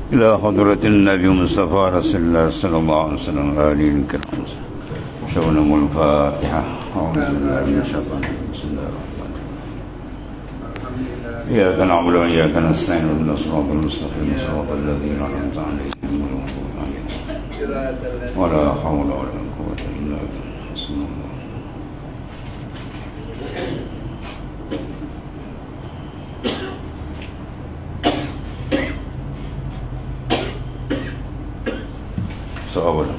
إلى حضرة النبي المصطفى رسول الله صلى الله عليه وسلم آله الكرام. شونم الفاتحة. أعوذ بالله من الشيطان الرجيم. بسم الله الرحمن الرحيم. إياك نعبد وإياك نستعين اهدنا الصراط المستقيم صراط الذين أنعمت عليهم غير المغضوب عليهم ولا حول ولا قوة إلا بالله. بسم الله. Sahabat.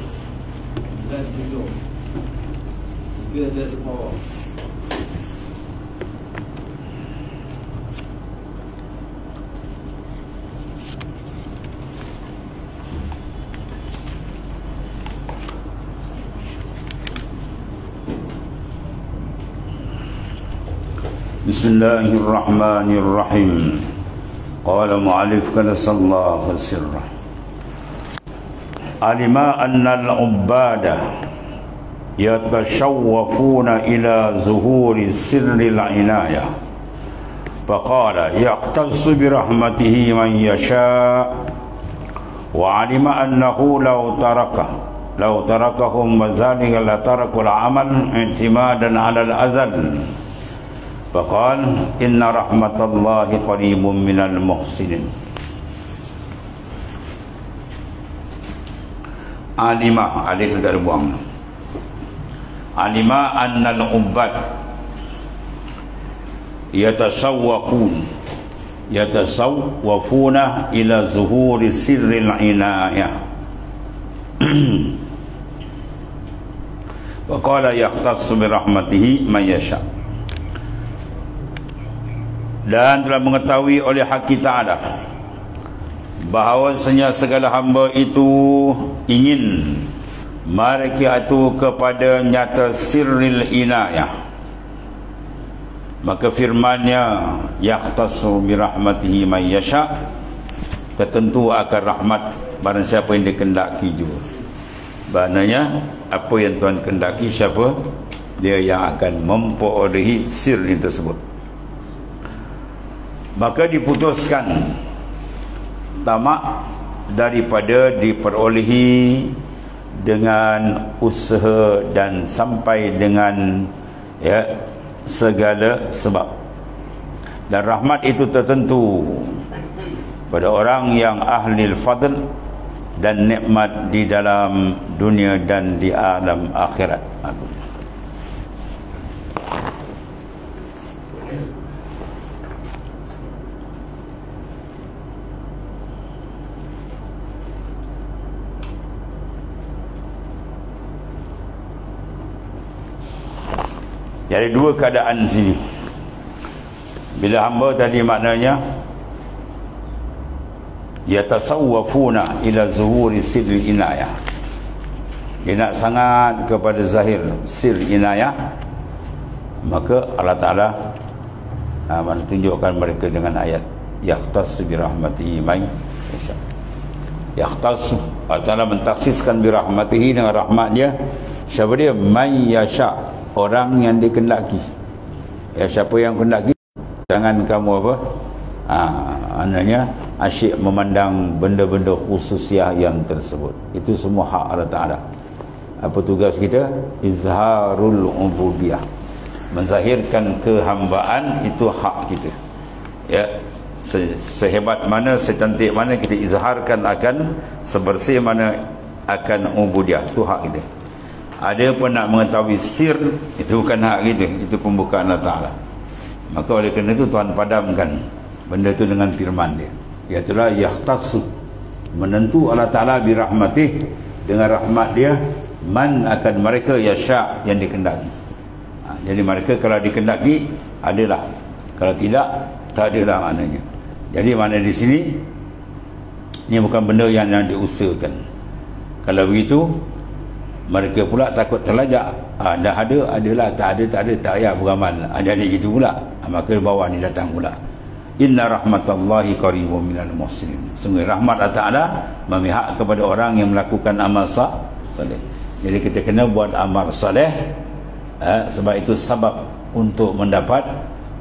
Bismillahirrahmanirrahim. Qala mu'allif sallallahu sirrah. Alima annal ubbadah yatashawwafuna ila zuhuri sirril inayah. Faqala yaqtasu birahmatihi man yasha. Wa alima annahu law tarakahum mazaliga la tarakul amal i'timadan ala al-azal. Faqala inna rahmatallahi qaribun minal muhsinin. Alima, alif tak ada buang. Alima annal ubbad yatasawwafuna ila zuhuri sirril inayah. Wa qala yahtassu bi rahmatihi man yasha. Dan telah mengetahui oleh Hak Ta'ala bahawasanya segala hamba itu ingin mereka itu kepada nyata sirril inayah, maka firmannya yaqtasu bi rahmatihi man yasha, tertentu akan rahmat barang siapa yang dikehendaki juga. Maknanya apa yang Tuhan kehendaki, siapa dia yang akan memperolehi sir ini tersebut. Maka diputuskan tamak daripada diperolehi dengan usaha dan sampai dengan segala sebab. Dan rahmat itu tertentu pada orang yang ahli fadl dan nikmat di dalam dunia dan di alam akhirat. Jadi dua keadaan sini. Bila hamba tadi maknanya yatasawwafuna ila zuhuri sirri inayah, dia nak sangat kepada zahir sir inayah, maka Allah Ta'ala menunjukkan mereka dengan ayat yahtassu bi rahmatihi man yasha. Yahtassu, Allah Ta'ala mentaksiskan bi rahmatihi, dengan rahmatnya. Siapa dia? Man yasha, orang yang dikehendaki. Siapa yang kehendaki, jangan kamu apa maknanya asyik memandang benda-benda khususiah yang tersebut. Itu semua hak Allah Ta'ala. Apa tugas kita? Izharul ubudiyah, menzahirkan kehambaan. Itu hak kita. Sehebat mana, secantik mana kita izharkan, akan sebersih mana akan ubudiyah. Itu hak kita. Ada pun nak mengetahui sir, itu bukan hak kita, itu pembukaan Allah Ta'ala. Maka oleh kerana itu Tuhan padamkan benda itu dengan firman dia, iaitulah yahtassu, menentu Allah Ta'ala bi rahmatih, dengan rahmat dia, man akan mereka yasha, yang dikehendaki. Jadi mereka kalau dikehendaki adalah, kalau tidak tak adalah maknanya. Jadi makna di sini ini bukan benda yang diusahakan. Kalau begitu mereka pula takut terlajak. Dah ada, adalah, tak ada, tak payah beramal. Jadi gitu pula. Maka bawah ni datang pula. Inna rahmatallahi qaribun minal muhsinin. Sungguh rahmat Allah Ta'ala memihak kepada orang yang melakukan amal saleh. Jadi kita kena buat amal saleh, sebab itu sebab untuk mendapat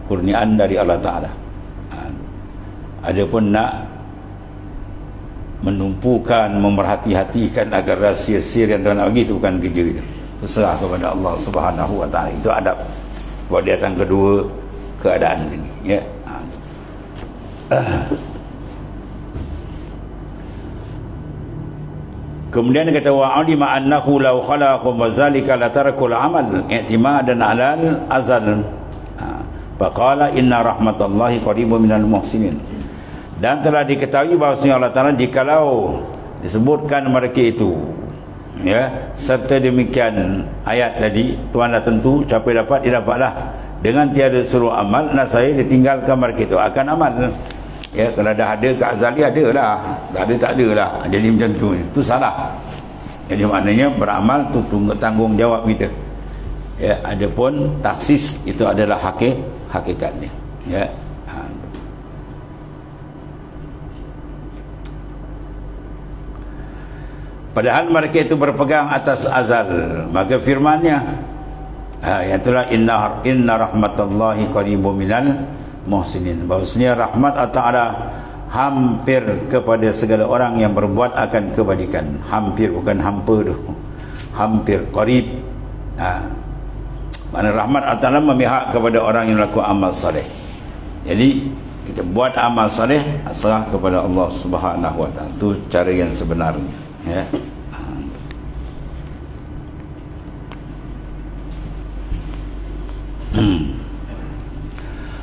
kurniaan dari Allah Ta'ala. Adapun nak menumpukan, memerhati-hatikan agar rahsia sir yang Tuhan nak bagi itu bukan kerja itu. Itu serah kepada Allah Subhanahu wa taala. Itu adab buat dia datang kedua keadaan ini, ya. Kemudian dia kata wa alima annahu law khalaqum wa zalika la tarakul amal i'timadan 'alal azal. Faqala inna rahmatallahi qaribun minal muhsinin. Dan telah diketahui bahawasanya Allah Taala jikalau disebutkan mereka itu, ya, serta demikian ayat tadi, Tuhan dah tentu siapa dapat dia dapatlah. Dengan tiada suruh amal, nasaya ditinggalkan mereka itu akan amal. Ya, kalau dah ada ke azali ada lah, tak ada tak ada lah. Jadi macam tu, itu salah. Jadi maknanya beramal tu tanggungjawab kita. Ya, adapun taksis itu adalah hakikatnya. Ya. Padahal mereka itu berpegang atas azal, maka firman-Nya yang itulah inna rahmatallahi qaribun minal muhsinin, bahwasanya rahmat Allah Ta'ala hampir kepada segala orang yang berbuat akan kebajikan. Hampir, bukan hampa tu, hampir, qarib. Mana rahmat Allah Ta'ala memihak kepada orang yang melakukan amal saleh. Jadi kita buat amal saleh, serah kepada Allah Subhanahu wa taala. Itu cara yang sebenarnya, ya.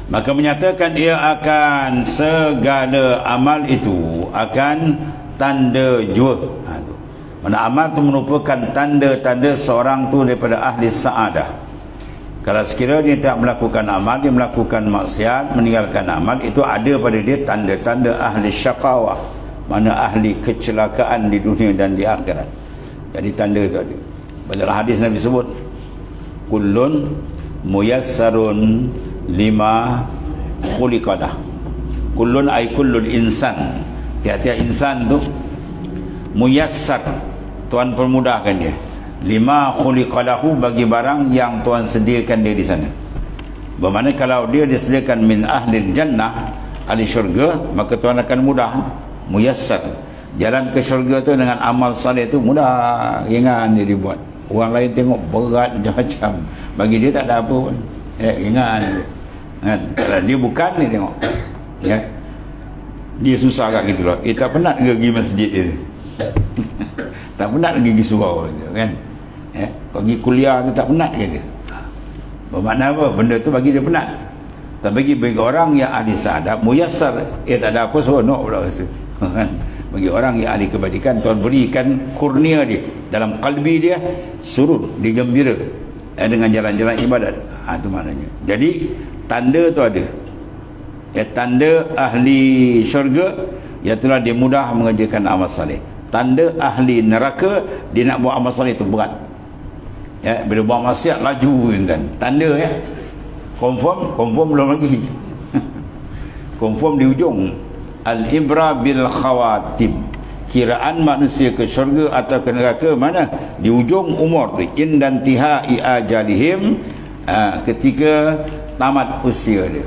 Maka menyatakan ia akan segala amal itu akan tanda jua. Mana amal itu merupakan tanda-tanda seorang tu daripada ahli sa'adah. Kalau sekiranya dia tak melakukan amal, dia melakukan maksiat, meninggalkan amal, itu ada pada dia tanda-tanda ahli syaqawah, mana ahli kecelakaan di dunia dan di akhirat. Jadi tanda itu ada. Dalam hadis Nabi sebut kullun muyassarun lima khuliqadah. Kullun ay kullul insan, tiap-tiap insan tu muyassar, Tuhan permudahkan dia, lima khuliqalahu, bagi barang yang Tuhan sediakan dia di sana. Bermakna kalau dia disediakan min ahli jannah, ahli syurga, maka Tuhan akan mudah, muyassar. Jalan ke syurga tu dengan amal saleh tu mudah, ringan dia dibuat. Orang lain tengok berat macam-macam, bagi dia tak ada apa pun, ringan. Kalau dia bukan, dia tengok, ya, dia susah kat gitu loh. Tak penat pergi masjid dia. Tak penat pergi surau dia, kan? Ya, kau pergi kuliah tu tak penat ke dia? Bermakna apa? Benda tu bagi dia penat. Tapi bagi orang yang ahli sa'adah, muyassar, tak ada apa, seronok pula rasa. Kan? Bagi orang yang ahli kebajikan, Tuhan berikan kurnia dia dalam kalbi dia, surur, dia gembira dengan jalan-jalan ibadat. Itu maknanya. Jadi tanda tu ada, ya, tanda ahli syurga, iaitulah dia mudah mengerjakan amal saleh. Tanda ahli neraka, dia nak buat amal saleh itu berat, ya, bila buat maksiat laju, kan. Tanda, ya, confirm belum lagi. Confirm di ujung. Al-ibra bil khawatim, kiraan manusia ke syurga atau ke neraka mana? Di ujung umur tu, indantihai ajalihim, ketika tamat usia dia.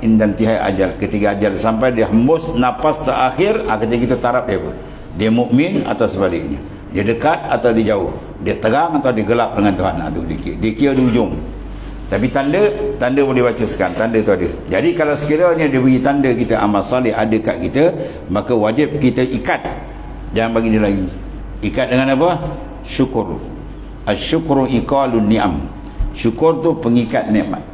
Indantihai ajal, ketika ajal sampai dia hembus nafas terakhir, ketika kita taraf dia apa? Dia mukmin atau sebaliknya, dia dekat atau dia jauh, dia terang atau dia gelap dengan Tuhan. Itu dia kira di ujung. Tapi tanda boleh baca sekarang, tanda tu ada. Jadi kalau sekiranya dia beri tanda kita amal saleh ada kat kita, maka wajib kita ikat, jangan bagi dia lagi. Ikat dengan apa? Syukur. Asyukru iqalun ni'am. Syukur tu pengikat nikmat,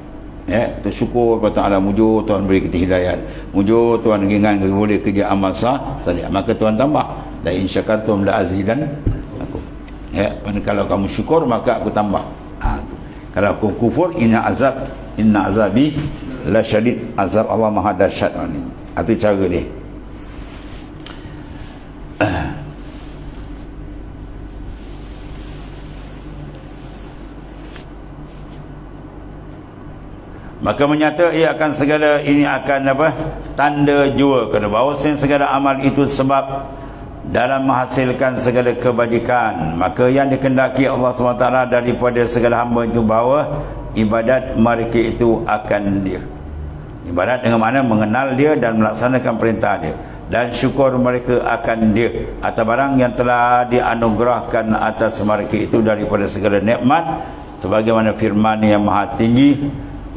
ya. Kita syukur kepada Allah, mujur Tuhan beri kita hidayat, mujur Tuhan ringan boleh kerja amal saleh, maka Tuhan tambah, la in syakartum la azidan aku, ya. Kalau kamu syukur maka aku tambah. Kalau aku kufur, inna azabi la syadid, azab Allah maha dahsyat. Itu cara dia. Maka menyata ia akan segala ini akan apa? Tanda jua kerana bahawasanya segala amal itu sebab dalam menghasilkan segala kebajikan. Maka yang dikehendaki Allah SWT daripada segala hamba itu bahawa ibadat mereka itu akan dia. Ibadat dengan mana? Mengenal dia dan melaksanakan perintah dia. dan syukur mereka akan dia atas barang yang telah dianugerahkan atas mereka itu daripada segala nikmat, sebagaimana firman yang maha tinggi,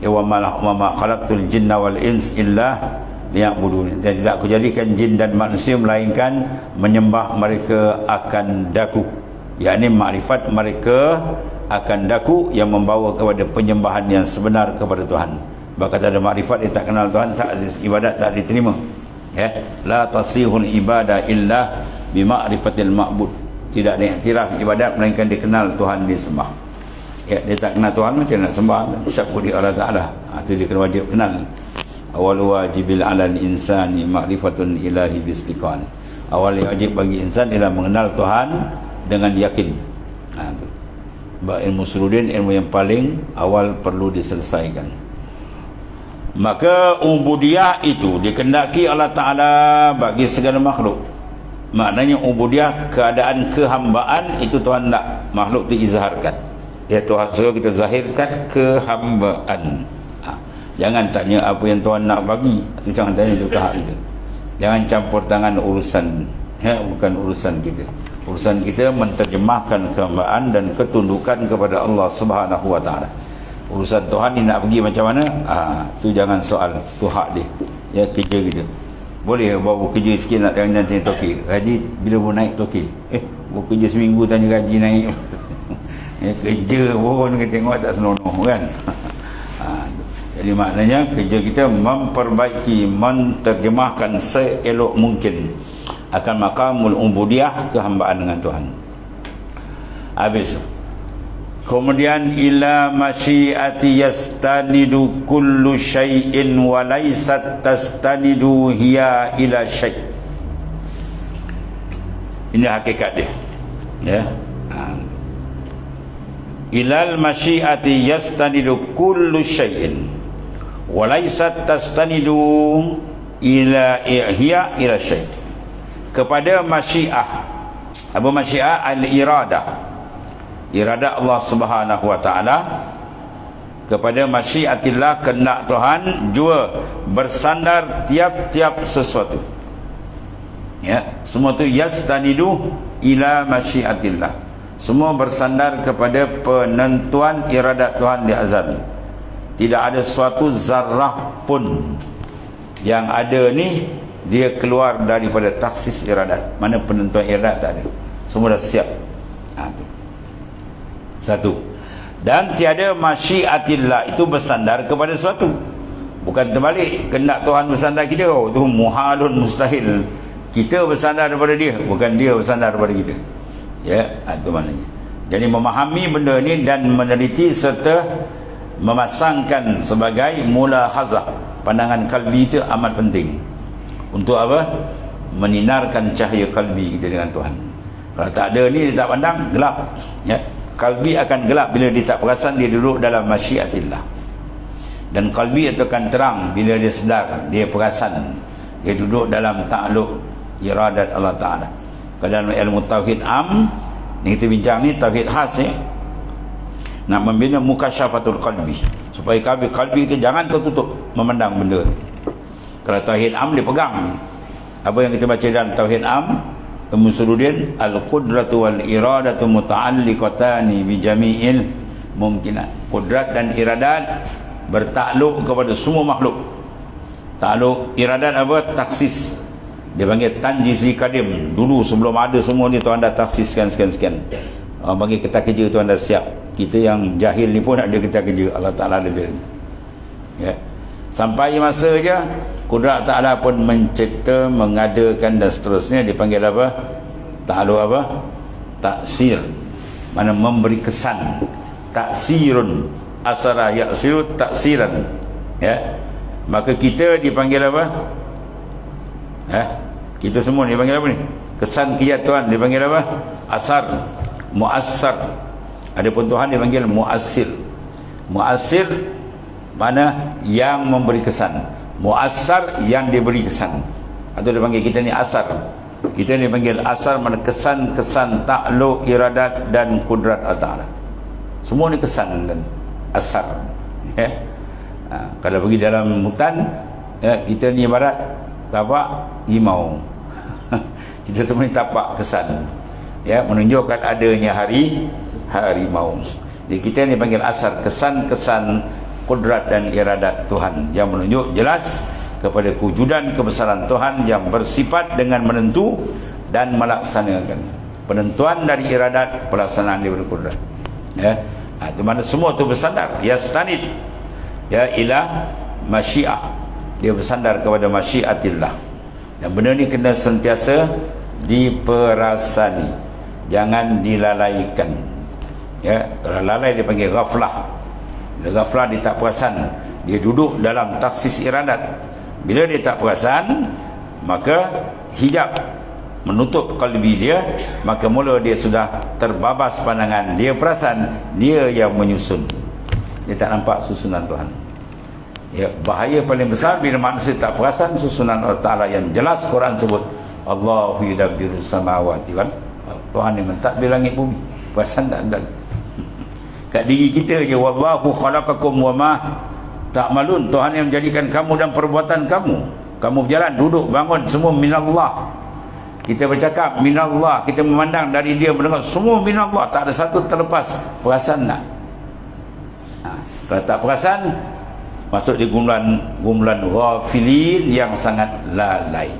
wa ma khalaqtul jinna wal ins illa liya'budun, dan tidak aku jadikan jin dan manusia melainkan menyembah mereka akan daku, yakni makrifat mereka akan daku yang membawa kepada penyembahan yang sebenar kepada Tuhan. Bahkan ada makrifat dia tak kenal Tuhan, tak ada ibadat, tak diterima. Ya, la tasihul ibadah illa bima'rifatil ma'bud. Tidak diiktiraf ibadat melainkan dikenal Tuhan disembah. Ya, dia tak kenal Tuhan macam nak sembah? Syakur di Allah Taala. Itu dia kena wajib kenal. Awal wajibil 'alal insani ma'rifatun ilahi bistiqan. Awal wajib bagi insan ialah mengenal Tuhan dengan yakin. Tu. Ilmu suludin, ilmu yang paling awal perlu diselesaikan. Maka ubudiyah itu dikehendaki Allah Ta'ala bagi segala makhluk. Maknanya ubudiyah, keadaan kehambaan itu Tuhan nak makhluk itu izharkan. Ya, Tuhan suruh kita zahirkan kehambaan. Jangan tanya apa yang Tuhan nak bagi, itu jangan tanya itu hak itu. Jangan campur tangan urusan, ya, bukan urusan kita. Urusan kita menterjemahkan kehambaan dan ketundukan kepada Allah Subhanahu wa Ta'ala. Urusan Tuhan ni nak pergi macam mana, tu jangan soal, tu hak dia. Ya, kerja kita boleh bawa kerja sikit nak tanya toki gaji bila pun naik toki, bawa kerja seminggu tanya gaji naik. Ya, kerja pun kita tengok tak senonoh kan. Jadi maknanya kerja kita memperbaiki, menterjemahkan seelok mungkin akan maqamul ubudiyah, kehambaan dengan Tuhan. Habis kemudian ila masyiati yastanidu kullu syai'in wa laysat tastanidu hiya ila syai'. Ini hakikat dia. Ya. Ilal masyiati yastanidu kullu syai'in wa laysat tastanidu ila hiya ila syai'. Kepada masyiah. Apa masyiah? Al-iradah. Iradat Allah Subhanahu wa Ta'ala. Kepada masyiatillah, kehendak Tuhan juga bersandar tiap-tiap sesuatu. Ya, semua tu yastanidu ila masyiatillah. Semua bersandar kepada penentuan iradat Tuhan di azal. Tidak ada suatu zarrah pun yang ada ni dia keluar daripada taksis iradat. Mana penentuan iradat tak ada. Semua dah siap. Tu satu. Dan tiada masyiatillah itu bersandar kepada sesuatu. Bukan terbalik, kehendak Tuhan bersandar kita, itu muhalun, mustahil. Kita bersandar daripada dia, bukan dia bersandar daripada kita. Ya, itu maknanya. Jadi memahami benda ni dan meneliti serta memasangkan sebagai mulahazah, pandangan kalbi itu amat penting. Untuk apa? Menyinarkan cahaya kalbi kita dengan Tuhan. Kalau tak ada ni, dia tak pandang, gelap. Ya, kalbi akan gelap bila dia tak perasan dia duduk dalam masyiatillah. Dan kalbi itu akan terang bila dia sedar, dia perasan dia duduk dalam ta'alluq iradat Allah Ta'ala. Dalam ilmu tauhid ni kita bincang ni tauhid khas ya. Nak membina mukasyafatul qalbi, supaya kalbi itu jangan tertutup memandang benda. Kalau tauhid dia pegang apa yang kita baca dalam tauhid Musuluddin, al-qudratu wal iradatu muta'alliqatani bi jami'il mumkinat. Kudrat dan iradat bertakluk kepada semua makhluk. Takluk iradat apa? Taksis. Dia panggil tanjizi kadim. Dulu sebelum ada semua ni Tuhan dah taksiskan sekian-sekian. Orang panggil kita kerja Tuhan dah siap. Kita yang jahil ni pun ada kita kerja. Allah Ta'ala lebih. Ya. Sampai masa je Kudrat Ta'ala pun mencipta, mengadakan dan seterusnya. Dipanggil apa? Ta'ala apa? Taksir. Mana memberi kesan. Taksirun asara yaksiru taksiran. Ya. Maka kita dipanggil apa? Kita semua dipanggil apa ni? Kesan kiat Tuhan dipanggil apa? Asar. Muassar. Adapun Tuhan dipanggil muassir. Muassir mana yang memberi kesan. Muassar yang diberi kesan. Atau dipanggil kita ni asar. Kita ni panggil asar, mana kesan-kesan takluk, iradat dan kudrat Allah Ta'ala. Semua ni kesan dan asar. Ya. Kalau pergi dalam hutan, ya, kita ni ibarat tapak rimau. Kita semua ni tapak kesan, ya, menunjukkan adanya harimau. Jadi kita ni panggil asar, kesan-kesan kudrat dan iradat Tuhan yang menunjuk jelas kepada kewujudan kebesaran Tuhan yang bersifat dengan menentu dan melaksanakan. Penentuan dari iradat, pelaksanaan daripada kudrat. Ya, itu mana semua tu bersandar, ya stanid, ya ilah masyiah, dia bersandar kepada masyiatillah. Dan benda ni kena sentiasa diperasani, jangan dilalaikan. Ya, kalau lalai dia panggil ghaflah. Bila ghaflah dia tak perasan, dia duduk dalam taksis iradat. Bila dia tak perasan, maka hijab menutup kalbi dia, maka mula dia sudah terbabas pandangan. Dia perasan dia yang menyusun, dia tak nampak susunan Tuhan. Ya, bahaya paling besar bila manusia tak perasan susunan Allah Ta'ala yang jelas Quran sebut, Allahu yudabbiru samawati wal, Tuhan yang mentadbir langit bumi. Perasan tak ada kat diri kita je, wallahu khalaqakum wa ma ta'malun, Tuhan yang menjadikan kamu dan perbuatan kamu. Kamu berjalan, duduk, bangun, semua minallah. Kita bercakap minallah, kita memandang dari dia, mendengar semua minallah, tak ada satu terlepas. Perasan tak? Kalau tak perasan, masuk di gumpulan ghafilin yang sangat lalai.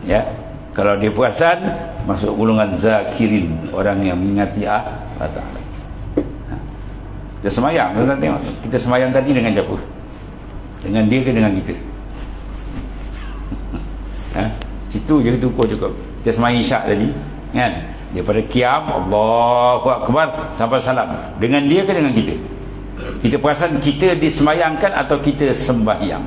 Ya, kalau dia perasan, masuk golongan zakirin, orang yang mengingati Allah Ta'ala. Kita semayang, tuan-tuan tengok, kita semayang tadi dengan siapa? Dengan dia ke dengan kita? Situ je kita ukur cukup. Kita semayang isyak tadi, kan? Daripada qiyam, Allahu Akbar sampai salam, dengan dia ke dengan kita? Kita perasan kita disemayangkan atau kita sembahyang?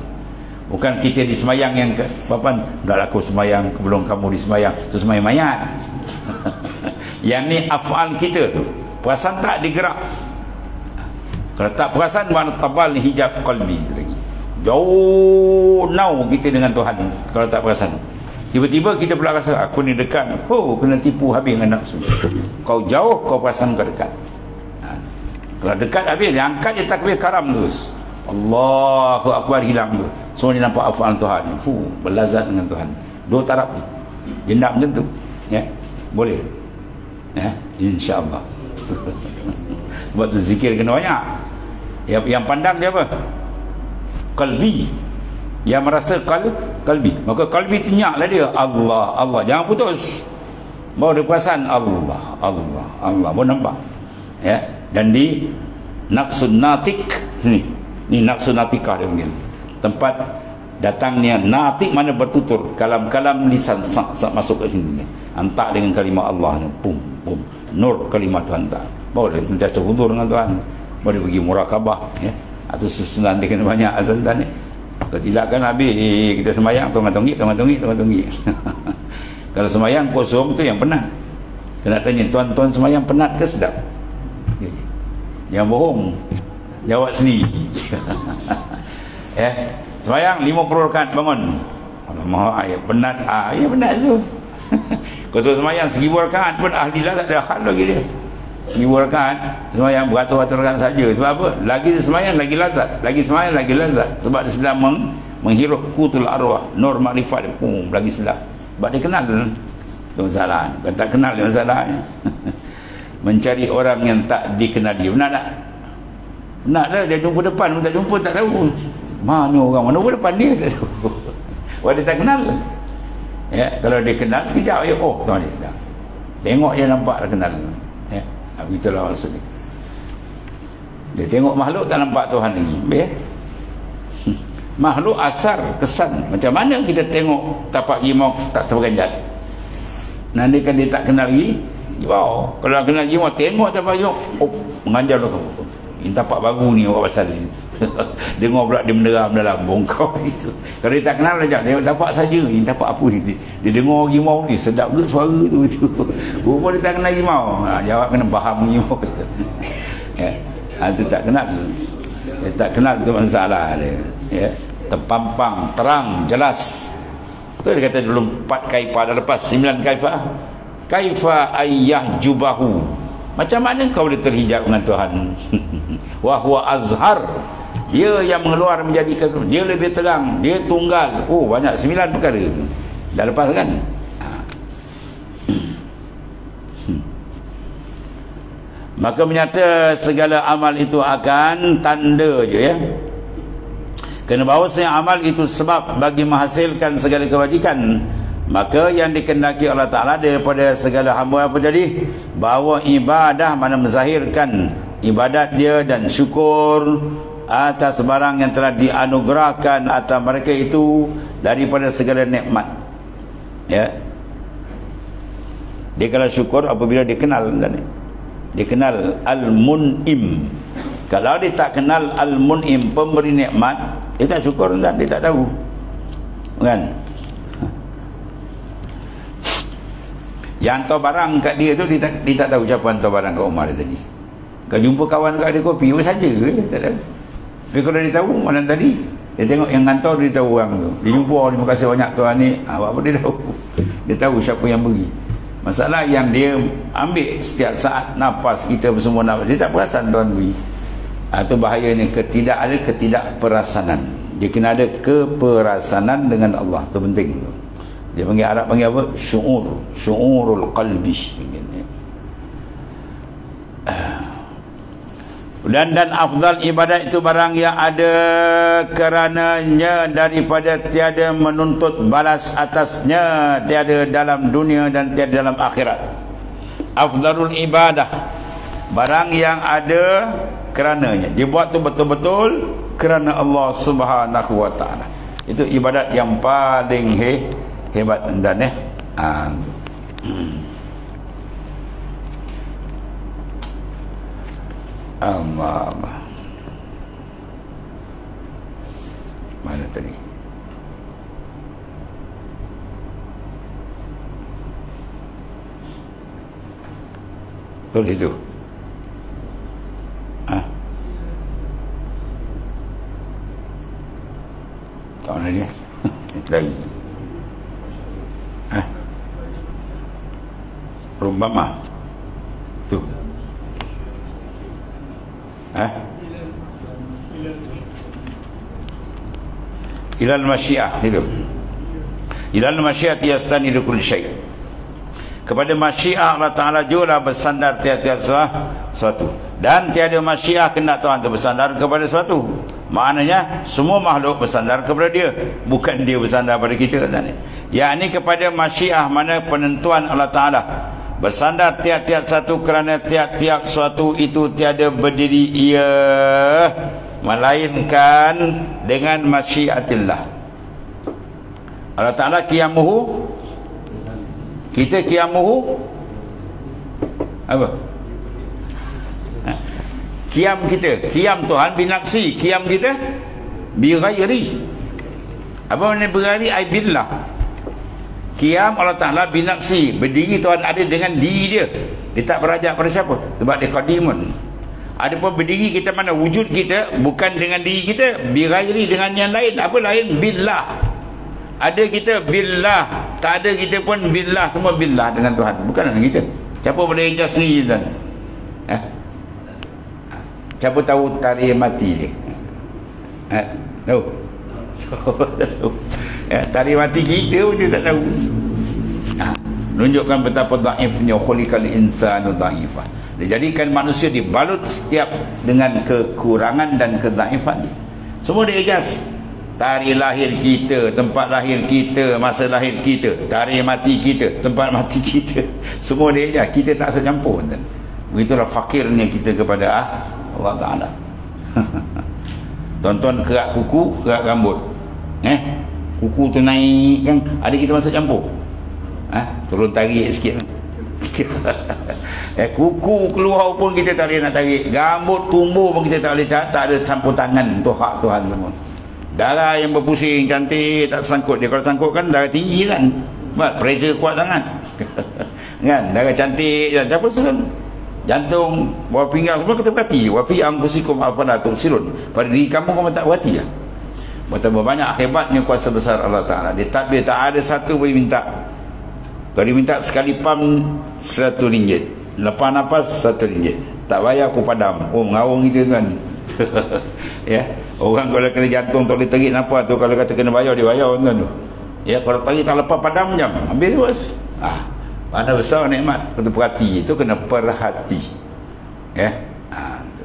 Bukan kita disemayang yang Bapak, dah aku semayang sebelum kamu disemayang, tu semayang mayat. Yang ni af'al kita tu, perasan tak digerak? Kalau tak perasan, mana tabal ni hijab qalbi lagi. Jauh now kita dengan Tuhan. Kalau tak perasan, tiba-tiba kita pula rasa aku ni dekat, kena tipu habis dengan nafsu. Kau jauh, kau perasan kau dekat. Kalau dekat habis, dia angkat, dia takbir karam terus, Allahu Akbar, hilang tu. Semua dia nampak af'al Tuhan. Berlazat dengan Tuhan. Dua taraf tu, dia nak macam tu, ya, boleh, ya, insya-Allah. Sebab tu zikir kena banyak. Yang pandang dia apa? Qalbi. Yang merasa qalbi. Maka qalbi tu nyaklah dia, Allah, Allah. Jangan putus. Baru dia perasan Allah, Allah, Allah. Baru nampak. Ya. Dan di nafsun natik sini. Ni nafsun natikah dia panggil. Tempat datangnya natik, mana bertutur. Kalam-kalam lisan masuk ke sini ni. Hantar dengan kalimah Allah ni. Pum, pum. Nur kalimah Tuhan tak. Baru dia sentiasa hudur dengan Tuhan. Baru dia pergi murakabah, ya. Atau susunan dia kena banyak tuan-tuan ni. Kalau tidak kan habis kita semayang tongak-tonggik. Kalau semayang kosong tu yang penat. Kena tanya, tuan-tuan semayang penat ke sedap? Jangan bohong, jawab sendiri. Ya, semayang 50 rakaat bangun. Alamak, ayat penat. Ya penat tu. Kalau semayang 1000 rakaat pun ahlilah tak ada hal lagi dia. 1000 rakaat semayang beratus-ratus rakaat saja. Sebab apa? Lagi semayang lagi lazat, lagi semayang lagi lazat. Sebab dia sedang menghirup qutul arwah, nur makrifat, lagi sedap. Sebab dia kenal tu masalah. Bukan tak kenal dia masalah. Mencari orang yang tak dikenali, benar tak? Benar dah, dia jumpa depan pun tak jumpa, tak tahu mana orang, mana pun depan dia tak tahu. Wah, dia tak kenal. Ya, kalau dia kenal sekejap, ya, tuan dia tengok, dia nampak dah kenal. Ya, begitulah maksudnya. Dia tengok makhluk tak nampak Tuhan lagi. Ya? Makhluk asar kesan. Macam mana kita tengok tapak rimau tak terperanjat? Nanti kan dia tak kenal lagi. Wow, kalau kenal rimau tengok tapak rimau, mengajar dah kamu. Ini tapak baru ni awak pasal ni. Dengar pula dia menderam dalam bongkau itu. Kalau dia tak kenal aja, dia tapak saja. Ini tapak apa ni? Dia dengar rimau ni, sedap ke suara tu itu. Rupa dia tak kenal rimau. Jawab kena faham rimau. Ya. Itu tak kenal. Dia tak kenal tu masalah dia. Ya. Terpampang, terang, jelas. Tu dia kata dulu 4 kaifah dah lepas, 9 kaifah. Kaifa ayyah jubahu Macam mana kau boleh terhijab dengan Tuhan? Wa huwa azhar, dia yang mengeluar menjadi, dia lebih terang, dia tunggal. Oh, banyak 9 perkara tu. Dah lepas kan? Maka menyata segala amal itu akan tanda je ya. Kerana bahawasanya amal itu sebab bagi menghasilkan segala kebajikan. Maka yang dikehendaki Allah Ta'ala daripada segala hamba apa jadi? Bahawa ibadah mana menzahirkan ibadat dia dan syukur atas barang yang telah dianugerahkan atas mereka itu daripada segala nikmat. Ya. Dia kalau syukur apabila dia kenal, dia kenal Al-Mun'im. Kalau dia tak kenal Al-Mun'im, pemberi nikmat, dia tak syukur, dia tak tahu. Kan? Yang hantar barang kat dia tu, dia tak tahu siapa hantar barang kat rumah dia tadi. Kau jumpa kawan kat dia kopi, apa saja ke? Tak tahu. Tapi kalau dia tahu malam tadi, dia tengok yang hantar, dia tahu orang tu. Dia jumpa, terima kasih banyak tuan ni. Apa dia tahu? Dia tahu siapa yang beri. Masalah yang dia ambil setiap saat nafas kita bersemua nafas, dia tak perasan tuan beri. Itu bahayanya, ada ketidakperasanan. Dia kena ada keperasanan dengan Allah. Itu penting tu. Dia panggil Arab panggil apa? Syu'urul qalbi. Dan afdal ibadat itu barang yang ada kerananya daripada tiada menuntut balas atasnya, tiada dalam dunia dan tiada dalam akhirat. Afdalul ibadah, barang yang ada kerananya, dibuat tu betul-betul kerana Allah Subhanahu wa taala. Itu ibadat yang paling hebat dan Allah. Mana tadi? Betul itu. Tak mana dia? Lagi. Rumbama. Tu. Ilal masyiah itu. Ilal masyiah yastanidu kull syai'. Kepada masyiah Allah Ta'ala jugalah bersandar tiap-tiap sesuatu. Dan tiada masyiah kehendak Tuhan itu bersandar kepada sesuatu. Maknanya semua makhluk bersandar kepada dia, bukan dia bersandar pada kita. Yakni kepada masyiah, mana penentuan Allah Ta'ala. Bersandar tiap-tiap satu kerana tiap-tiap suatu itu tiada berdiri ia melainkan dengan masyiatillah. Allah Ta'ala qiyamuhu, kita qiyamuhu apa? Qiyam kita, qiyam Tuhan binafsi, qiyam kita bi ghairi. Apa makna berghairi? Ai billah. Qiyam Allah Ta'ala binafsi, berdiri Tuhan ada dengan diri dia. Dia tak berajak pada siapa, sebab dia qadimun. Adapun berdiri kita mana wujud kita bukan dengan diri kita, bi ghairi, dengan yang lain. Apa lain? Billah. Ada kita billah, tak ada kita pun billah, semua billah dengan Tuhan, bukan dengan kita. Siapa boleh ijaz sendiri Tuan? Siapa tahu tarikh mati dia? Tahu? Tarikh mati kita pun dia tak tahu. Menunjukkan betapa dhaifnya khuliqal insanu dhaifah. Dijadikan manusia dibalut setiap dengan kekurangan dan kedhaifan. Semua dia ijaz. Tarikh lahir kita, tempat lahir kita, masa lahir kita, tarikh mati kita, tempat mati kita, semua dia ijaz. Kita tak rasa campur. Begitulah fakirnya kita kepada Allah Ta'ala. Tonton kerak kuku, kerak rambut. Kuku tu naik kan, ada kita masuk campur. Turun tarik sikit. Kuku keluar pun kita tak boleh nak tarik. Rambut tumbuh pun kita tak boleh, tak ada campur tangan. Itu hak Tuhan semua. Darah yang berpusing cantik tak sangkut dia. Kalau sangkut kan darah tinggi kan, pressure kuat sangat. Kan, darah cantik, siapa susun? Jantung, bawah pinggang, semua kita berhati. Wa fi anfusikum afala tubsirun. Pada diri kamu tak berhati ya. Betapa banyak hebatnya kuasa besar Allah Ta'ala. Dia tak ada satu boleh minta. Kalau dia minta sekali pam 100 ringgit, Lepas nafas RM1. Tak bayar aku padam. Oh, ngawung gitu kan. Ya, orang kalau kena jantung tak boleh tarik nafas tu, kalau kata kena bayar, dia bayar tuan tu. Ya, kalau tarik tak lepas padam jam, habis bos. Mana besar nikmat. Kena perhati, itu kena perhati. Ya. Tu.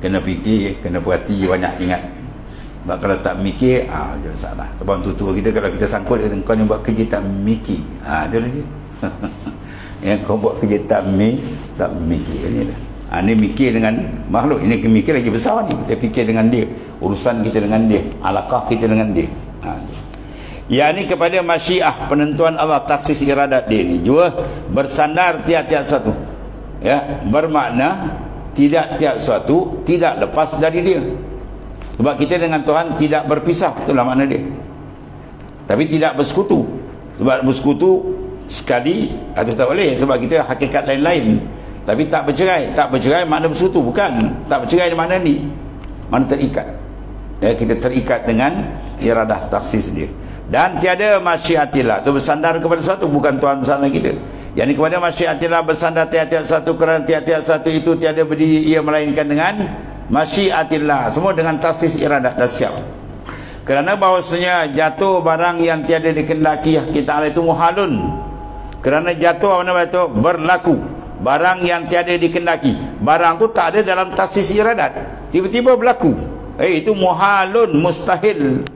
Kena fikir, kena perhati, banyak ingat. Sebab kalau tak mikir, jangan salah. Sebab tua kita, kalau kita sangkut, kau ni buat kerja tak mikir. Itu dia. Yang kau buat kerja tak mikir. Ini dah. Ini mikir dengan makhluk. Ini mikir lagi besar ni. Kita fikir dengan dia. Urusan kita dengan dia. Alaqah kita dengan dia. Ya, ni kepada masyiah, penentuan Allah, taksis iradat dia ni. Jua bersandar tiap-tiap satu. Ya, bermakna tiap suatu tidak lepas dari dia. Sebab kita dengan Tuhan tidak berpisah, itulah makna dia. Tapi tidak bersekutu. Sebab bersekutu sekali atau tak boleh, sebab kita hakikat lain-lain. Tapi tak bercerai. Tak bercerai makna bersekutu, bukan. Tak bercerai di mana ni? Mana terikat. Ya, kita terikat dengan iradah taksis dia. Dan tiada masyiatillah, itu bersandar kepada sesuatu, bukan Tuhan bersandar kita. Yang ini kepada masyiatillah bersandar tiap-tiap satu, kerana tiap-tiap satu itu tiada berdiri ia melainkan dengan masyiatillah, semua dengan taksis iradat dah siap. Kerana bahawasanya jatuh barang yang tiada dikendaki kita Allah itu muhalun. Kerana jatuh apa nama itu? Berlaku. Barang yang tiada dikendaki, barang tu tak ada dalam taksis iradat, tiba-tiba berlaku. Itu muhalun, mustahil.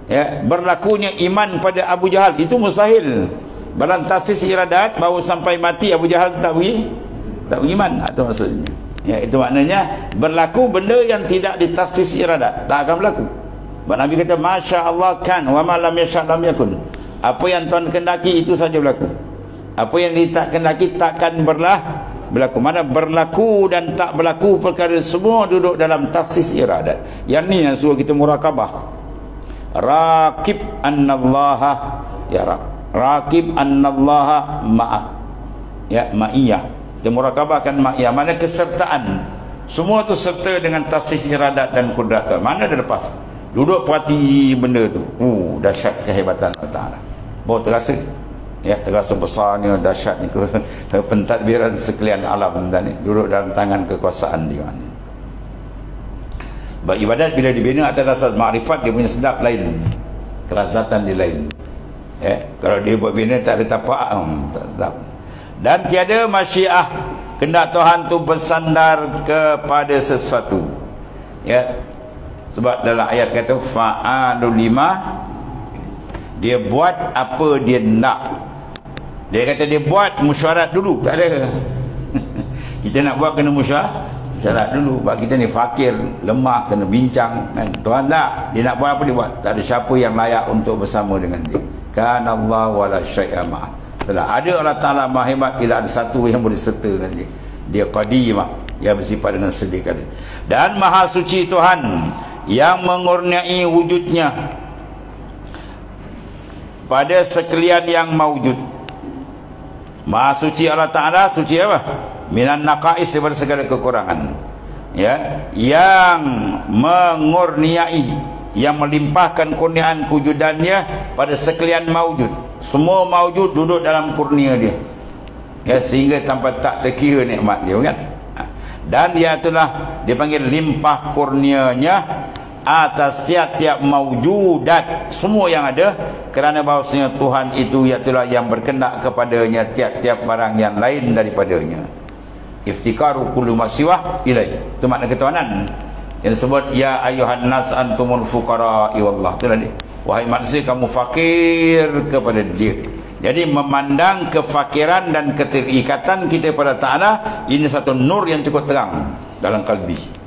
Ya, berlakunya iman pada Abu Jahal itu mustahil. Dalam taksis iradat, baru sampai mati Abu Jahal tak beriman. Itu maksudnya. Ya, itu maknanya berlaku benda yang tidak ditaksis iradat, tak akan berlaku. Sebab Nabi kata Masya Allah kan, wa ma lam yasha' lam yakun. Apa yang Tuhan kendaki itu saja berlaku. Apa yang tak kendaki takkan berlaku. Mana berlaku dan tak berlaku perkara semua duduk dalam taksis iradat. Yang ni yang suruh kita murakabah. Raqib annallaha yara. Raqib annallaha ma'a. Ya, ma'iyah. Kita murakabahkan ma'iyah, mana kesertaan. Semua tu serta dengan taksis iradat dan kudrat. Mana dah lepas. Duduk perhati benda tu. Dahsyat kehebatan Allah Ta'ala. Baru terasa. Ya, terasa besarnya, dahsyatnya pentadbiran sekalian alam tadi. Duduk dalam tangan kekuasaan dia. Sebab ibadat bila dibina atas dasar makrifat, dia punya sedap lain, kelazatan dia lain. Ya, kalau dia buat bina tak ada tapak, tak sedap. Dan tiada masyiah, kehendak Tuhan tu bersandar kepada sesuatu. Ya, sebab dalam ayat kata fa'alu lima, dia buat apa dia nak. Dia kata dia buat mesyuarat dulu, tak ada. Kita nak buat kena mesyuarat dulu. Sebab kita ni fakir, lemah, kena bincang kan? Tuhan tak, dia nak buat apa dia buat. Tak ada siapa yang layak untuk bersama dengan dia. Kana Allah wala syai'a ma'ah. Ada Allah Ta'ala maha hebat, tidak ada satu yang boleh serta dengan dia. Dia qadimah, yang bersifat dengan sedia kala. Dan maha suci Tuhan yang mengurniai wujudnya pada sekalian yang mawujud. Maha suci Allah Ta'ala, suci apa? Minan naqais, daripada segala kekurangan. Ya, yang mengurniai, yang melimpahkan kurniaan kewujudannya pada sekalian mawujud. Semua mawujud duduk dalam kurnia dia. Ya, sehingga tanpa tak terkira nikmat dia kan. Dan dia itulah dipanggil limpah kurnianya atas tiap-tiap mawujudat, semua yang ada, kerana bahawasanya Tuhan itu ialah yang berkendak kepadanya tiap-tiap barang yang lain daripadanya. Iftikaru kullu masiwah ilai, itu makna ketuhanan yang disebut ya ayuhan nas antumul fuqara iwallah. Itulah dia, wahai manusia kamu fakir kepada dia. Jadi memandang kefakiran dan keterikatan kita pada Ta'ala, ini satu nur yang cukup terang dalam kalbi.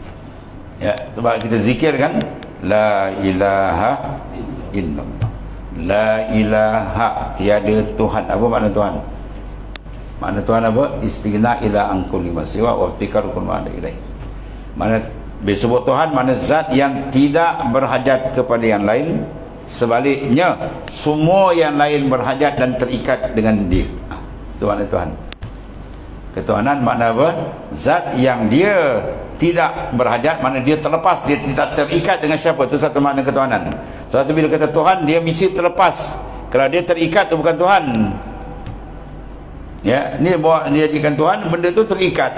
Ya, sebab kita zikir kan, la ilaha illallah, la ilaha, tiada Tuhan. Apa makna Tuhan? Makna Tuhan apa? Istighna ila angkul lima siwa wa iftikar kun ma'ada ilaih. Mana disebut Tuhan, mana zat yang tidak berhajat kepada yang lain, sebaliknya semua yang lain berhajat dan terikat dengan dia. Itu makna Tuhan. Ketuhanan makna apa? Zat yang dia tidak berhajat, mana dia terlepas, dia tidak terikat dengan siapa. Itu satu makna ketuhanan. Satu bila kata Tuhan, dia mesti terlepas. Kalau dia terikat, itu bukan Tuhan. Ya, ni bawa dia jadikan Tuhan, benda tu terikat.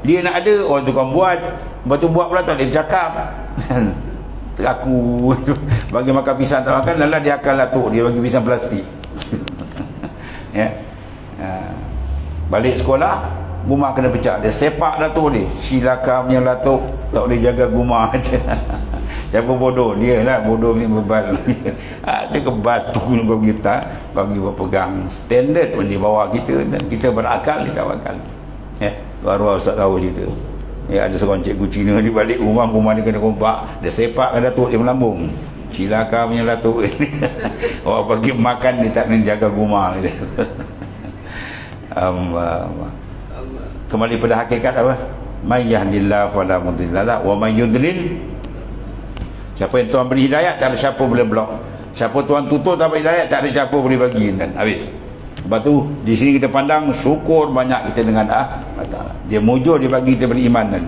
Dia nak ada, orang tu kan buat. Lepas tu buat pula tak boleh bercakap. Teraku. Bagi makan pisang tak makan, lalah dia akal latuk, dia bagi pisang plastik. Ya. Balik sekolah, gumah kena pecah. Dia sepak datuk dia. Silaka punya latuk, tak boleh jaga gumah aja. Siapa bodoh? Dia lah bodoh ni bebal. Ada ke batu kau kita bagi berpegang standard pun di bawah kita, dan kita berakal, kita akal. Ya, baru Ustaz tahu cerita. Ya, ada seorang cikgu Cina di balik rumah dia kena kompak, dia sepak ke datuk dia melambung. Cilaka punya datuk. Orang pergi makan dia tak nak jaga rumah gitu. Kembali pada hakikat apa? May yahdillahu fala mudilla lahu wa may yudlil, siapa yang Tuhan beri hidayah, tak ada siapa boleh blok. Siapa Tuhan tutup tak beri hidayah, tak ada siapa boleh bagi. Dan habis. Lepas tu di sini kita pandang syukur banyak kita dengan Allah. Dia mujur, dia bagi kita beriman. Dan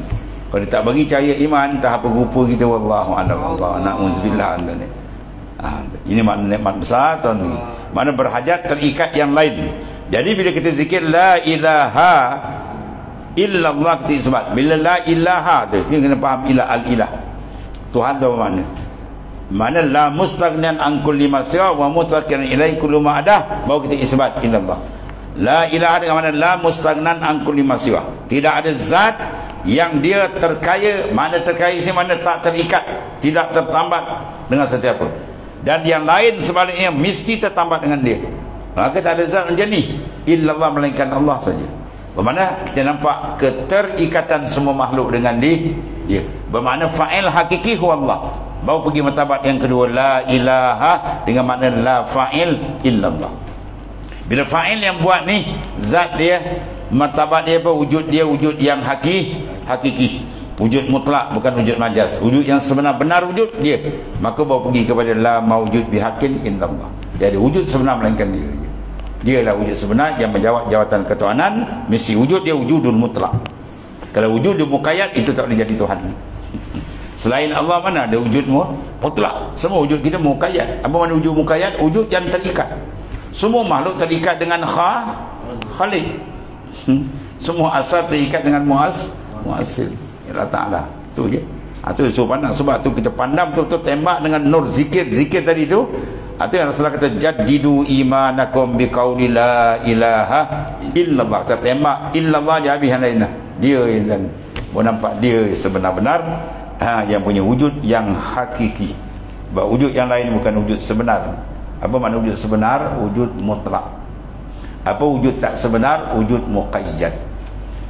kalau dia tak bagi cahaya iman, tak apa rupa kita, wallahu a'lam. Allah na'udzubillah. Ini makna nikmat besar tuan ni. Mana berhajat terikat yang lain. Jadi bila kita zikir la ilaha illallah, kita isbat. Bila la ilaha tu, sini kena faham ilah, al-ilah. Tuhan tu apa makna? Mana la mustaghnian an kulli ma siwa wa mutaqiran ilai kullu ma adah, baru kita isbat illallah. La ilaha dengan mana la mustaghnan an kulli ma siwa. Tidak ada zat yang dia terkaya, mana terkaya sini mana tak terikat, tidak tertambat dengan sesiapa. Dan yang lain sebaliknya mesti tertambat dengan dia. Maka tak ada zat macam ni illallah, melainkan Allah saja. Bermakna kita nampak keterikatan semua makhluk dengan dia. Bermakna fa'il hakiki huwa Allah. Baru pergi martabat yang kedua, la ilaha dengan makna la fa'il illallah. Bila fa'il yang buat ni, zat dia, martabat dia apa? Wujud dia wujud yang hakiki, wujud mutlak, bukan wujud majaz, wujud yang sebenar-benar wujud dia. Maka baru pergi kepada la mawjud bihaqqin illallah. Jadi wujud sebenar melainkan dia. Dialah wujud sebenar yang menjawab jawatan ketuhanan. Mesti wujud dia wujudul mutlak. Kalau wujud dia muqayyad, itu tak boleh jadi Tuhan. Selain Allah mana ada wujud mutlak. Semua wujud kita muqayyad. Apa makna wujud muqayyad? Wujud yang terikat. Semua makhluk terikat dengan khaliq. Semua asal terikat dengan muasil. Allah Ta'ala. Itu je. Itu suruh pandang. Sebab tu kita pandang betul-betul, tembak dengan nur zikir tadi tu. Itu yang Rasulullah kata, jaddidu imanakum biqauli la ilaha illallah. Kita tembak illallah je habis yang lain. Dia yang boleh nampak dia sebenar-benar yang punya wujud yang hakiki. Sebab wujud yang lain bukan wujud sebenar. Apa makna wujud sebenar? Wujud mutlak. Apa wujud tak sebenar? Wujud muqayyad.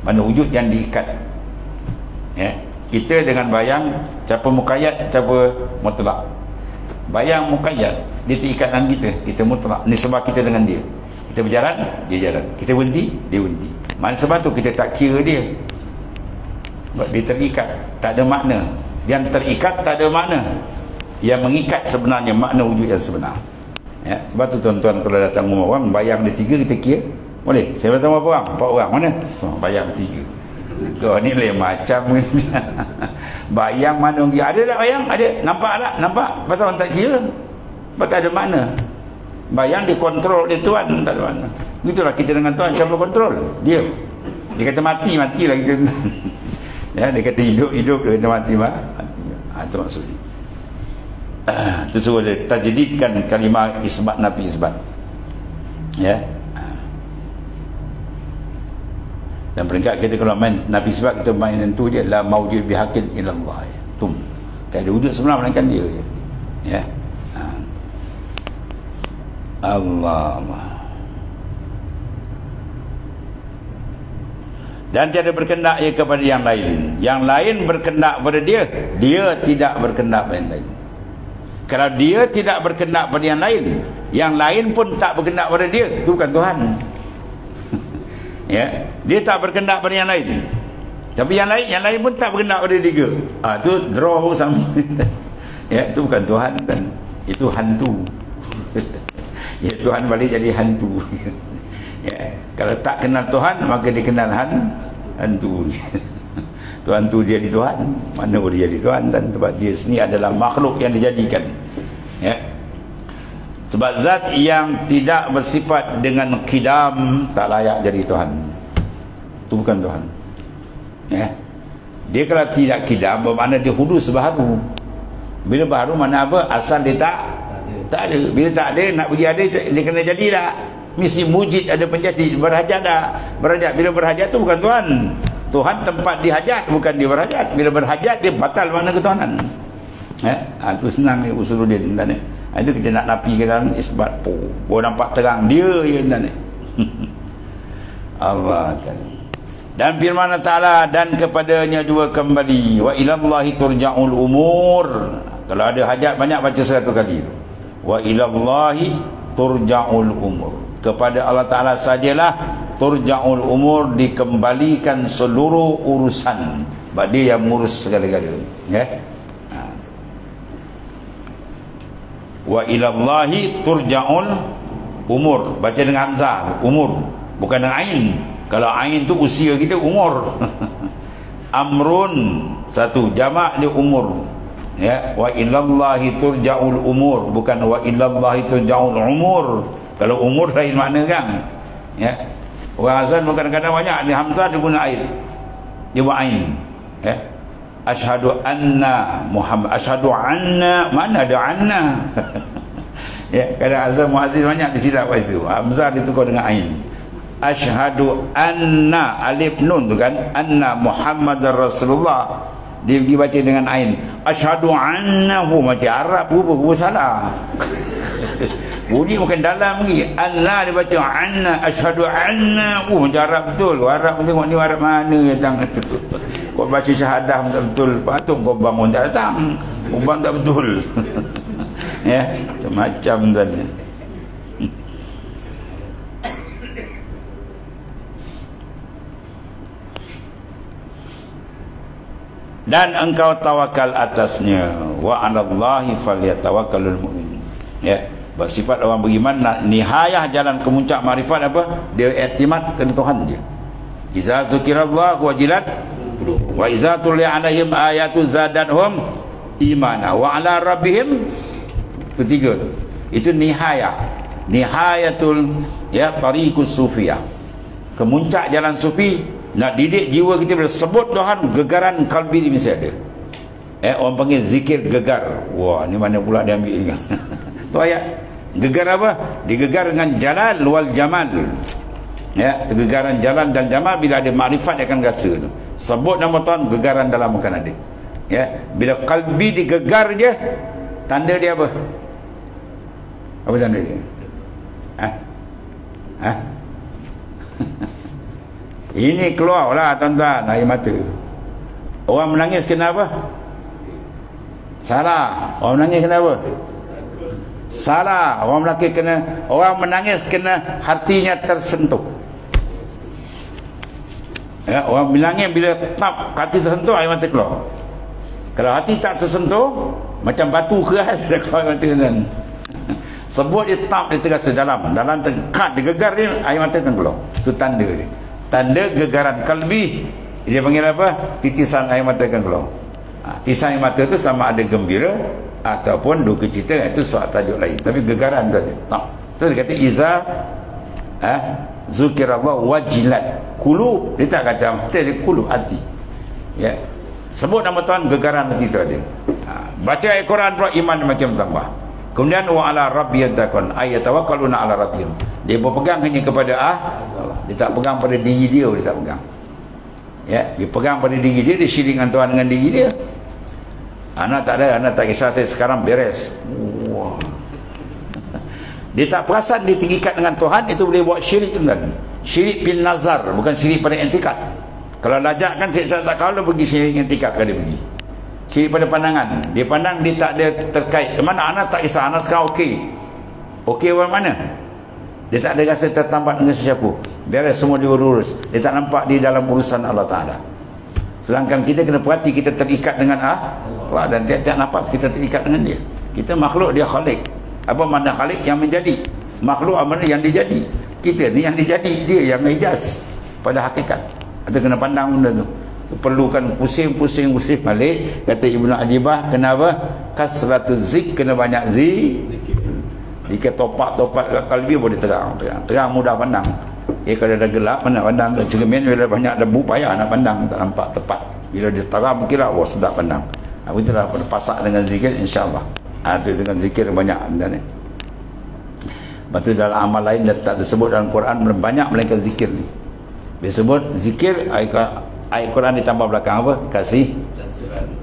Mana wujud yang diikat. Ya. Kita dengan bayang, siapa muqayyad, siapa mutlak. Bayang muqayyad, dia terikat dengan kita mutlak. Ini sebab kita dengan dia. Kita berjalan, dia jalan. Kita berhenti, dia berhenti. Mana sebab tu kita tak kira dia. Sebab dia terikat, tak ada makna. Yang terikat tak ada makna. Yang mengikat sebenarnya makna wujud yang sebenar. Ya, sebab tu tuan-tuan kalau datang rumah orang, bayang dia 3, kita kira. Boleh? Saya datang berapa orang? 4 orang. Mana? Bayang 3. Kau ni lain macam. Bayang mana orang kira? Ada tak bayang? Ada. Nampak tak? Nampak? Pasal orang tak kira. Sebab tak ada makna. Bayang dikontrol oleh Tuhan, tak ada makna. Itulah kita dengan Tuhan, siapa kontrol? Dia. Dia kata mati, matilah kita. Ya, dia kata hidup, dia kata mati. Itu maksudnya. Itu suruh dia tajdidkan kalimah isbat, nafi isbat. Ya. Dan peringkat kita kalau main nafi isbat, kita main itu je, la mawjud bihaqqin illallah. Tum. Tak ada wujud sebenar melainkan dia. Ya. Allah. Dan tiada berkendak ia kepada yang lain. Yang lain berkendak pada dia, dia tidak berkendak pada yang lain. Kalau dia tidak berkendak pada yang lain pun tak berkendak pada dia, itu bukan Tuhan. Ya, dia tak berkendak pada yang lain. Tapi yang lain pun tak berkendak pada dia. Itu draw sama. Ya, itu bukan Tuhan kan. Itu hantu. Ya, Tuhan balik jadi hantu. Ya, kalau tak kenal Tuhan, maka dia kenal hantu. Tuhan tu jadi Tuhan, mana boleh jadi Tuhan? Dan sebab dia sendiri adalah makhluk yang dijadikan. Ya. Sebab zat yang tidak bersifat dengan qidam tak layak jadi Tuhan. Itu bukan Tuhan. Ya. Dia kalau tidak qidam bermakna dia hudus baharu. Bila baharu mana apa? Asal dia tak ada. Bila tak ada nak bagi ada dia kena jadi tak. Mesti mujid ada penjadi, berhajat dah. Berhajat, bila berhajat tu bukan Tuhan. Tuhan tempat dihajat, bukan dia berhajat. Bila berhajat dia batal makna ketuhanan. Itu senang ni Usuluddin tadi. Itu kita nak nafikan isbat nampak terang dia je tadi. Allah Ta'ala. Dan firman Ta'ala, dan kepadanya juga kembali, wa ilallahi turja'ul umur. Kalau ada hajat banyak baca 100 kali itu. Wa ilallahi turja'ul umur. Kepada Allah Ta'ala sajalah turja'ul umur, dikembalikan seluruh urusan. Sebab dia yang mengurus segala-gala. Ya. Wa ilallahi turja'ul umur. Baca dengan hamzah, umur, bukan dengan ain. Kalau ain tu usia kita, umur. Amrun, satu, jamak dia umur. Ya, wa ilallahi turja'ul umur, bukan wa ilallahi turja'ul umur. Kalau umur lain makna kan. Ya. Orang azan kadang-kadang banyak di hamzah dia guna ain. Dia buat ain. Ya. Asyhadu anna Muhammad, asyhadu anna, mana ada anna. Ya, kadang azan muazzin banyak disilap kat situ. Hamzah ditukar dengan ain. Asyhadu anna, alif nun tu kan, anna Muhammadar Rasulullah, dia pergi baca dengan ain. Asyhadu annahu, macam Arab pun salah. Bunyi bukan dalam lagi. Anna dia baca anna, asyhadu annahu, macam Arab betul. Arab pun tengok ni Arab mana datang tu. Kau baca syahadah tak betul, patut kau bangun tak datang. Ubang tak betul. Ya, macam tadi. Dan engkau tawakal atasnya, wa 'alallahi falyatawakkalul mu'min. Ya, bersifat orang beriman, nihayah jalan ke puncak makrifat apa? Dia iktimad ke Tuhan dia. Iza zukirallahu wajilat wa iza tuliya 'alaihim ayatu zadatuhum imana wa 'ala rabbihim. Itu tiga tu. Itu nihayatul ya tariqus sufiyah. Kemuncak jalan sufi, nak didik jiwa kita bila sebut Tuhan, gegaran kalbi ni mesti ada. Orang panggil zikir gegar. Wah, ni mana pula dia ambil ni? Tu ayat. Gegar apa? Digegar dengan jalal wal jamal. Ya, kegegaran jalan dan jamal, bila ada makrifat dia akan rasa tu. Sebut nama Tuhan, gegaran dalam akan ada. Ya, bila kalbi digegar je, tanda dia apa? Apa tanda dia? Ini keluarlah tuan-tuan air mata. Orang menangis kenapa? Salah. Orang menangis kenapa? Salah. Orang menangis kena hatinya tersentuh. Ya, orang menangis bila tap hati tersentuh, air mata keluar. Kalau hati tak tersentuh, macam batu keras dah keluar air mata kan. Sebut dia tap, dia terasa dalam tengkat, dia gegar dia, air mata akan keluar. Itu tanda dia. Tanda gegaran kalbi. Dia panggil apa? Titisan air mata akan keluar. Titisan air mata tu sama ada gembira ataupun duka cita, itu soal tajuk lain. Tapi gegaran tu ada. Tu dia kata iza zukirallah wajilat kulub. Dia tak kata mata, dia kulub, hati. Ya. Sebut nama Tuhan, gegaran hati tu ada. Baca ayat Quran pula, iman makin bertambah. Kemudian wa ala rabbiyat takun ayatawakkaluna ala rabbihim. Dia berpegang hanya kepada Allah. Dia tak pegang pada diri dia, dia tak pegang. Ya, dia pegang pada diri dia, dia syirik dengan Tuhan dengan diri dia. Anak tak ada, anak tak kisah, saya sekarang beres. Wah. Dia tak perasan dia terikat dengan Tuhan, itu boleh buat syirik kan. Syirik bin nazar, bukan syirik pada entikat. Kalau lajak kan saya tak kalau pergi syirik entikat kan dia pergi. Syirik pada pandangan. Dia pandang dia tak ada terkait. Mana anak tak kisah, anak sekarang okey. Okey orang mana? Dia tak ada rasa tertambat dengan sesiapa. Beres semua dia urus. Dia tak nampak di dalam urusan Allah Ta'ala. Sedangkan kita kena perhati, kita terikat dengan Allah. Dan tiap-tiap nafas kita terikat dengan dia. Kita makhluk, dia khalik. Apa makna khalik? Yang menjadi. Makhluk apa yang dijadi. Kita ni yang dijadi, dia yang ijaz pada hakikat. Kita kena pandang benda tu. Perlukan pusing balik. Kata Ibnu Ajibah, kenapa? Kasratuz zik, kena banyak zikir. Jika topak-topak kat kalbi boleh terang. Terang mudah pandang. Kalau dah gelap mana pandang. Cermin bila banyak debu payah nak pandang, tak nampak tepat. Bila dia terang kira wah sedap pandang. Aku itulah pasak dengan zikir insya-Allah. Itu dengan zikir banyak dan ni. Lepas tu dalam amal lain dan tak disebut dalam Quran banyak melainkan zikir ni. Bila sebut zikir ayat Quran ditambah belakang apa? Kasih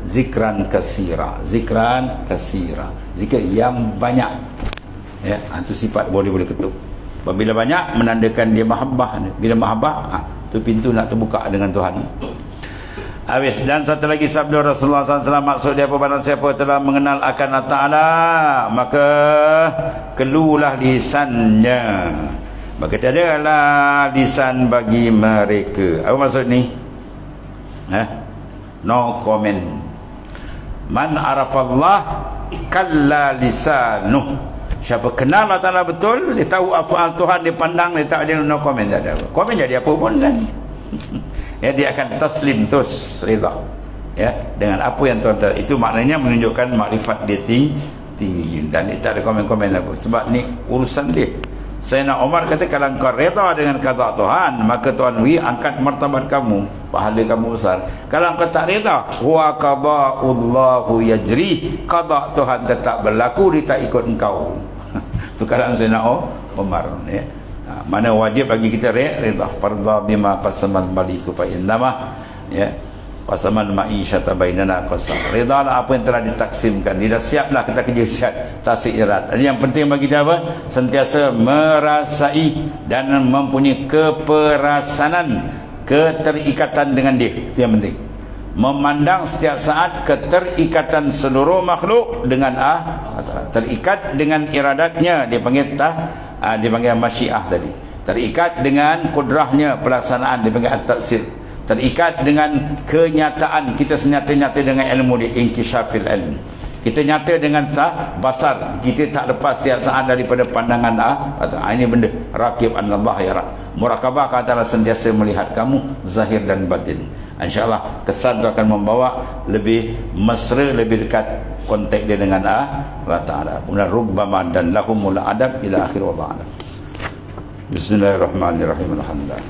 zikran kasira. Zikran kasira. Zikir yang banyak. Ya, itu sifat boleh ketuk. Bila banyak menandakan dia mahabbah. Bila mahabbah, tu pintu nak terbuka dengan Tuhan. Habis. Dan satu lagi sabda Rasulullah SAW, maksud dia apa? Barang siapa telah mengenal akan Allah Ta'ala, maka keluarlah lisannya, maka tiadalah lisan bagi mereka. Apa maksud ni? No comment. Man arafallah kalla lisanuh. Siapa kenal Allah Ta'ala betul, dia tahu afal Tuhan, dia pandang, dia tak ada no comment, tak ada apa. Komen jadi apa pun kan. Ya, dia akan taslim terus rida. Ya, dengan apa yang Tuhan tahu. Itu maknanya menunjukkan makrifat dia tinggi dan dia tak ada komen-komen apa. Sebab ni urusan dia. Sayyidina Umar kata, kalau engkau reda dengan qada Tuhan, maka Tuhan angkat martabat kamu, pahala kamu besar. Kalau engkau tak reda, wa qada'ullahu yajri, qada Tuhan tetap berlaku, dia tak ikut engkau. Itu kalam Sayyidina Umar, ya. Mana wajib bagi kita reda. Farda bima qasaman maliku fa innama, ya, qasaman ma'isyata bainana qasam. Redalah apa yang telah ditaksimkan. Dia dah siaplah kita kerja siap tasik irat. Jadi yang penting bagi kita apa? Sentiasa merasai dan mempunyai keperasanan, keterikatan dengan dia. Itu yang penting. Memandang setiap saat keterikatan seluruh makhluk dengan terikat dengan iradatnya, dia panggil dia panggil masyiah tadi. Terikat dengan kudrahnya pelaksanaan, dia panggil at-taksir. Terikat dengan kenyataan, kita senyata-nyata dengan ilmu dia, inkisyafil ilm. Kita nyata dengan basar, kita tak lepas setiap saat daripada pandangan ini benda raqib anallah ya rab. Murakabah kata sentiasa melihat kamu zahir dan batin. InsyaAllah kesan itu akan membawa lebih mesra, lebih dekat kontak dia dengan Allah Ta'ala. Kemudian rubbama dan lahumul adab ila akhir wa ba'da. Bismillahirrahmanirrahim. Alhamdulillah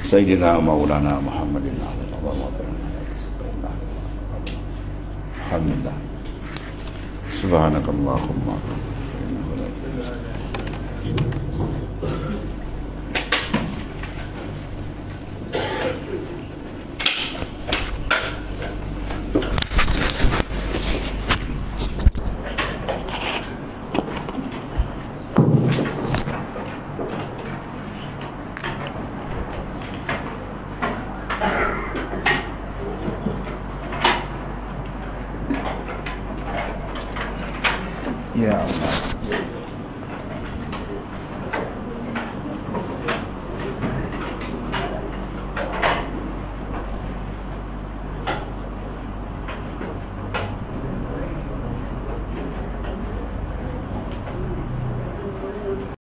Sayyidina Maulana Muhammadin alhamdulillah. Subhanakallahumma. Ya Allah.